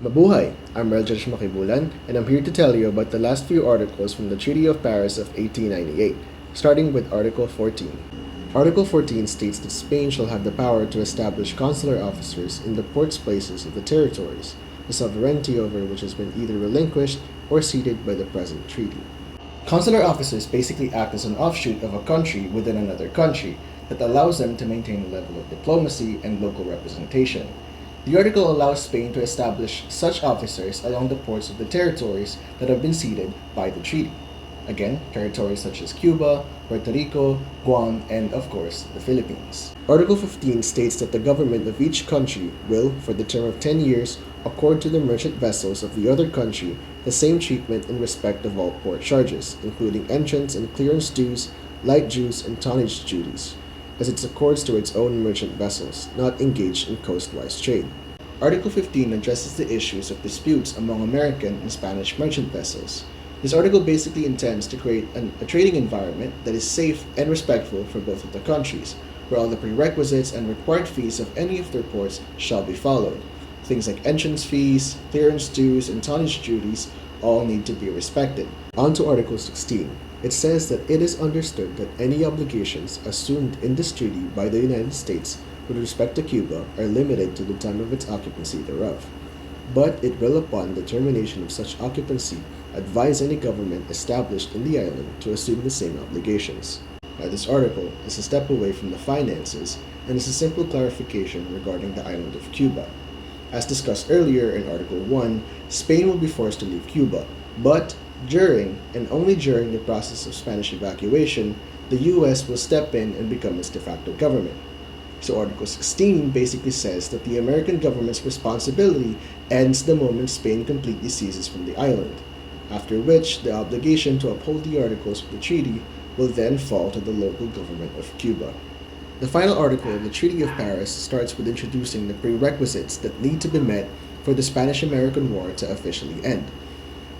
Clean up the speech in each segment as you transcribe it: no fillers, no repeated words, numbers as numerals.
Mabuhay! I'm Earl Makibulan, and I'm here to tell you about the last few articles from the Treaty of Paris of 1898, starting with Article 14. Article 14 states that Spain shall have the power to establish consular officers in the ports places of the territories, the sovereignty over which has been either relinquished or ceded by the present treaty. Consular officers basically act as an offshoot of a country within another country that allows them to maintain a level of diplomacy and local representation. The article allows Spain to establish such officers along the ports of the territories that have been ceded by the treaty. Again, territories such as Cuba, Puerto Rico, Guam, and of course, the Philippines. Article 15 states that the government of each country will, for the term of 10 years, accord to the merchant vessels of the other country the same treatment in respect of all port charges, including entrance and clearance dues, light dues, and tonnage duties, as it accords to its own merchant vessels, not engaged in coastwise trade. Article 15 addresses the issues of disputes among American and Spanish merchant vessels. This article basically intends to create a trading environment that is safe and respectful for both of the countries, where all the prerequisites and required fees of any of their ports shall be followed. Things like entrance fees, clearance dues, and tonnage duties all need to be respected. On to Article 16. It says that it is understood that any obligations assumed in this treaty by the United States with respect to Cuba are limited to the time of its occupancy thereof. But it will, upon the termination of such occupancy, advise any government established in the island to assume the same obligations. Now, this article is a step away from the finances and is a simple clarification regarding the island of Cuba. As discussed earlier in Article 1, Spain will be forced to leave Cuba, but during and only during the process of Spanish evacuation, the US will step in and become its de facto government. So Article 16 basically says that the American government's responsibility ends the moment Spain completely ceases from the island, after which the obligation to uphold the articles of the treaty will then fall to the local government of Cuba. The final article of the Treaty of Paris starts with introducing the prerequisites that need to be met for the Spanish-American War to officially end.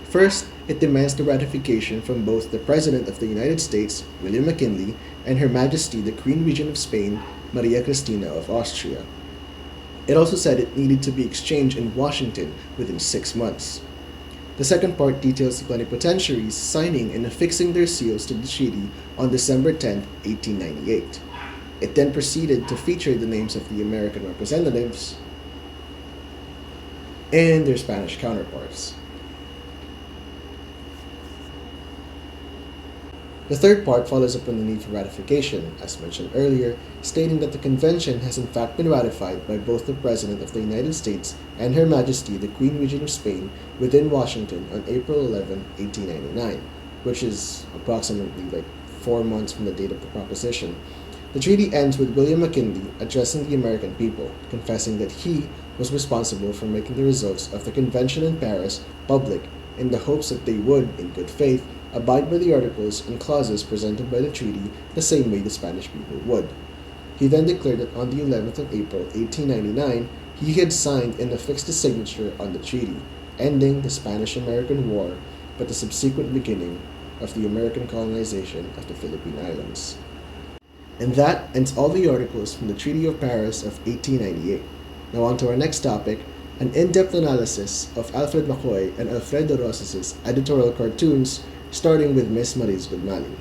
First, it demands the ratification from both the President of the United States, William McKinley, and Her Majesty the Queen Regent of Spain, Maria Cristina of Austria. It also said it needed to be exchanged in Washington within 6 months. The second part details the plenipotentiaries signing and affixing their seals to the treaty on December 10, 1898. It then proceeded to feature the names of the American representatives and their Spanish counterparts. The third part follows up on the need for ratification, as mentioned earlier, stating that the convention has in fact been ratified by both the President of the United States and Her Majesty the Queen Regent of Spain within Washington on April 11, 1899, which is approximately 4 months from the date of the proposition. The treaty ends with William McKinley addressing the American people, confessing that he was responsible for making the results of the convention in Paris public in the hopes that they would, in good faith, abide by the articles and clauses presented by the treaty the same way the Spanish people would. He then declared that on the 11th of April, 1899, he had signed and affixed his signature on the treaty, ending the Spanish-American War, but the subsequent beginning of the American colonization of the Philippine Islands. And that ends all the articles from the Treaty of Paris of 1898. Now on to our next topic, an in-depth analysis of Alfred McCoy and Alfredo Rosas' editorial cartoons, starting with Miss Maris Gudmali.